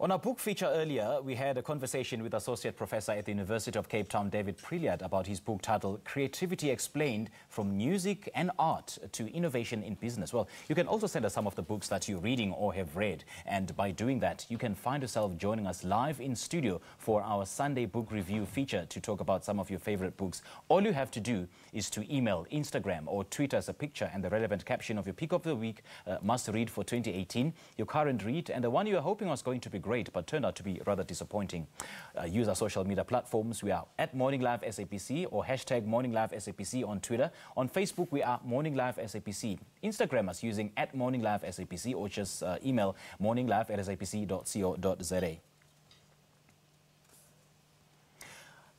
On our book feature earlier, we had a conversation with Associate Professor at the University of Cape Town, David Prilliard, about his book titled Creativity Explained, From Music and Art to Innovation in Business. Well, you can also send us some of the books that you're reading or have read. And by doing that, you can find yourself joining us live in studio for our Sunday book review feature to talk about some of your favorite books. All you have to do is to email, Instagram or tweet us a picture and the relevant caption of your pick of the week, must read for 2018, your current read, and the one you are hoping was going to be great but turned out to be rather disappointing. Use our social media platforms. We are at Morning Live SABC or hashtag Morning Live SABC on Twitter. On Facebook, we are Morning Live SABC. Instagram us using at Morning Live SABC or just email morninglive@sabc.co.za.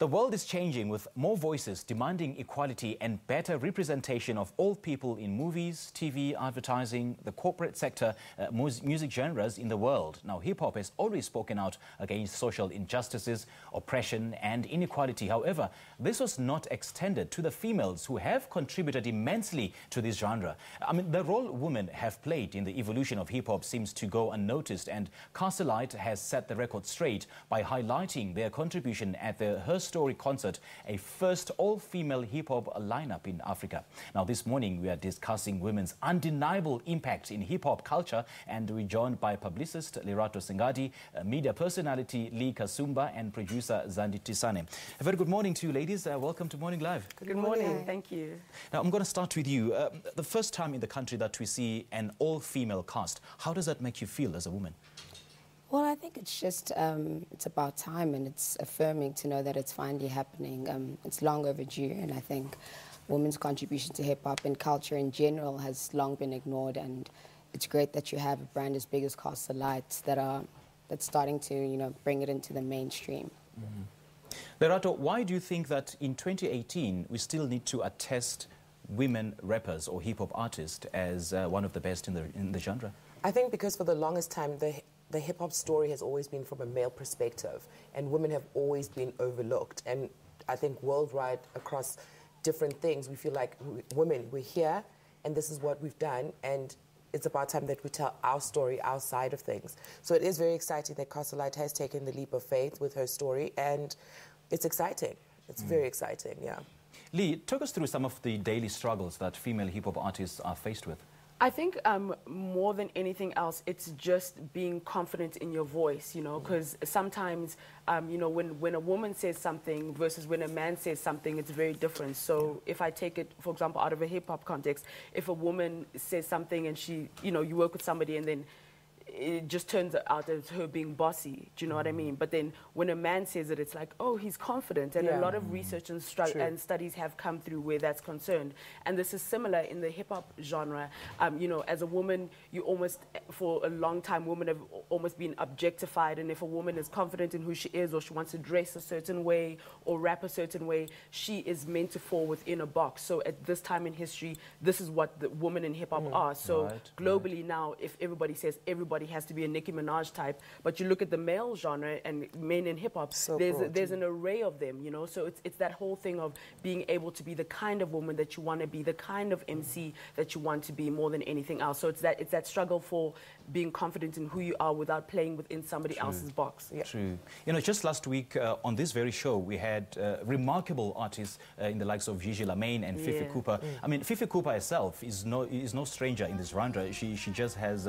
The world is changing with more voices demanding equality and better representation of all people in movies, TV, advertising, the corporate sector, music genres in the world. Now, hip-hop has always spoken out against social injustices, oppression and inequality. However, this was not extended to the females who have contributed immensely to this genre. I mean, the role women have played in the evolution of hip-hop seems to go unnoticed, and Castle Lite has set the record straight by highlighting their contribution at the Herstory concert, a first all-female hip-hop lineup in Africa. Now, this morning we are discussing women's undeniable impact in hip-hop culture, and we're joined by publicist Lerato Singadi, media personality Lee Kasumba, and producer Zandi Tisane. A very good morning to you, ladies. Welcome to Morning Live. Good morning. Thank you. Now, I'm going to start with you. The first time in the country that we see an all-female cast, how does that make you feel as a woman? Well, I think it's just, it's about time, and it's affirming to know that it's finally happening. It's long overdue, and I think women's contribution to hip-hop and culture in general has long been ignored, and it's great that you have a brand as big as Castle Lite that's starting to, bring it into the mainstream. Lerato, why do you think that in 2018 we still need to attest women rappers or hip-hop artists as one of the best in the genre? I think because for the longest time, the hip-hop story has always been from a male perspective, and women have always been overlooked. And I think worldwide, across different things, we feel like women, we're here, and this is what we've done, and it's about time that we tell our story, our side of things. So it is very exciting that Castle Lite has taken the leap of faith with her story, and it's exciting. It's very exciting, yeah. Lee, talk us through some of the daily struggles that female hip-hop artists are faced with. I think more than anything else, it's just being confident in your voice, because sometimes, when a woman says something versus when a man says something, it's very different. So if I take it, for example, out of a hip-hop context, if a woman says something and she, you work with somebody and then it just turns out as her being bossy, do you know what I mean? But then when a man says it, it's like, oh, he's confident. And a lot of research and studies have come through where that's concerned. And this is similar in the hip-hop genre. As a woman, you almost, for a long time, women have almost been objectified. And if a woman is confident in who she is, or she wants to dress a certain way or rap a certain way, she is meant to fall within a box. So at this time in history, this is what the women in hip-hop are. So globally now, if everybody says everybody has to be a Nicki Minaj type, but you look at the male genre and men in hip-hop, there's an array of them, so it's that whole thing of being able to be the kind of woman that you want to be, the kind of MC that you want to be more than anything else. So it's that struggle for being confident in who you are without playing within somebody else's box. True. Just last week on this very show, we had remarkable artists in the likes of Gigi Lamayne and Fifi Cooper. I mean, Fifi Cooper herself is no stranger in this genre. She just has,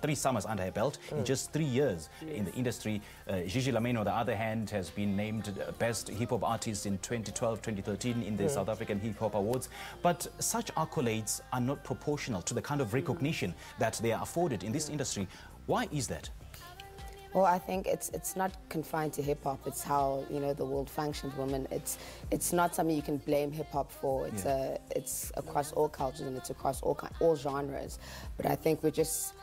3 summers under her belt in just 3 years in the industry. Gigi Lamayne, on the other hand, has been named Best Hip Hop Artist in 2012, 2013 in the South African Hip Hop Awards. But such accolades are not proportional to the kind of recognition that they are afforded in this industry. Why is that? Well, I think it's not confined to hip-hop. It's how, the world functions, women. It's not something you can blame hip-hop for. It's across all cultures, and it's across all genres. But I think we're just...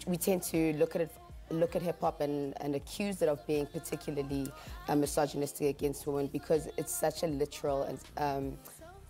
we tend to look at hip-hop and accuse it of being particularly misogynistic against women, because it's such a literal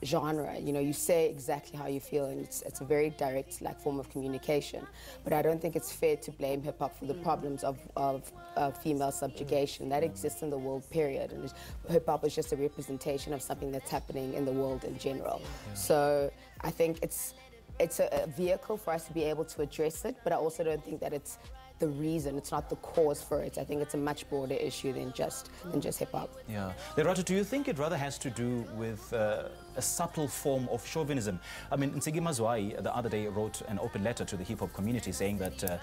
genre. You say exactly how you feel, and it's a very direct form of communication. But I don't think it's fair to blame hip-hop for the problems of female subjugation that exists in the world, period. And hip-hop is just a representation of something that's happening in the world in general. So I think it's a vehicle for us to be able to address it, but I also don't think that it's the reason, it's not the cause for it. I think it's a much broader issue than just hip-hop. Yeah. Lerata, do you think it rather has to do with a subtle form of chauvinism? I mean, Nsigi Mazwai the other day wrote an open letter to the hip-hop community saying that,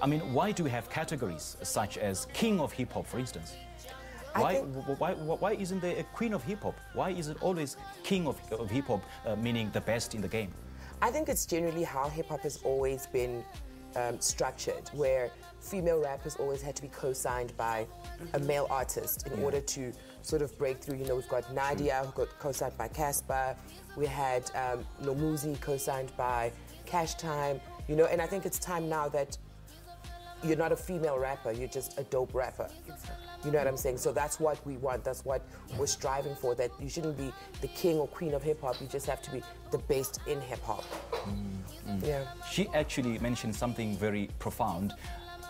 I mean, why do we have categories such as king of hip-hop, for instance? Why isn't there a queen of hip-hop? Why is it always king of hip-hop, meaning the best in the game? I think it's generally how hip-hop has always been structured, where female rappers always had to be co-signed by a male artist in order to sort of break through. You know, we've got Nadia, who got co-signed by Casper. We had Nomuzi co-signed by Cash Time. You know, and I think it's time now that you're not a female rapper, you're just a dope rapper. You know what I'm saying? So that's what we want, that's what we're striving for, that you shouldn't be the king or queen of hip-hop, you just have to be the best in hip-hop. Yeah. She actually mentioned something very profound,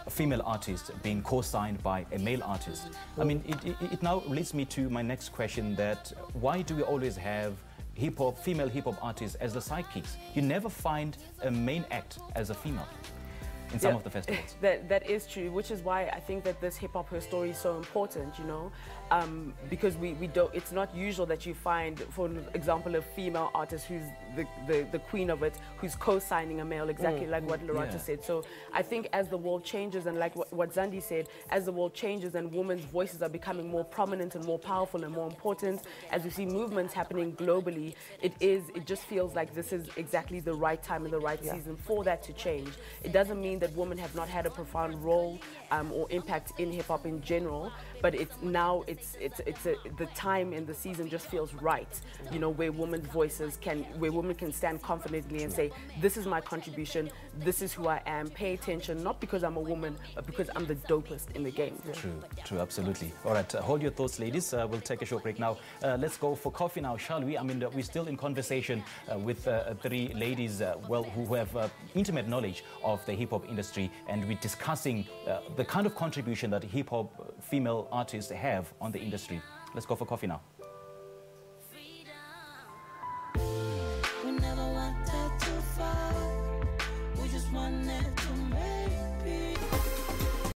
a female artist being co-signed by a male artist. I mean, it now leads me to my next question, that why do we always have hip-hop, female hip-hop artists as the sidekicks? You never find a main act as a female in some of the festivals. That is true, which is why I think that this hip-hop Herstory is so important, you know, because we don't, it's not usual that you find, for example, a female artist who's the queen of it, who's co-signing a male, exactly like what Lerata said. So I think as the world changes, and like what Zandi said, as the world changes and women's voices are becoming more prominent and more powerful and more important, as we see movements happening globally, it just feels like this is exactly the right time and the right season for that to change. It doesn't mean that women have not had a profound role or impact in hip-hop in general, but the time and the season just feels right, you know, where women's voices where women can stand confidently and say, this is my contribution, this is who I am, pay attention, not because I'm a woman, but because I'm the dopest in the game. True, absolutely. All right, hold your thoughts, ladies. We'll take a short break now. Let's go for coffee now, shall we? I mean, we're still in conversation with three ladies, who have intimate knowledge of the hip-hop industry, and we're discussing the kind of contribution that hip-hop female artists have on the industry. Let's go for coffee now.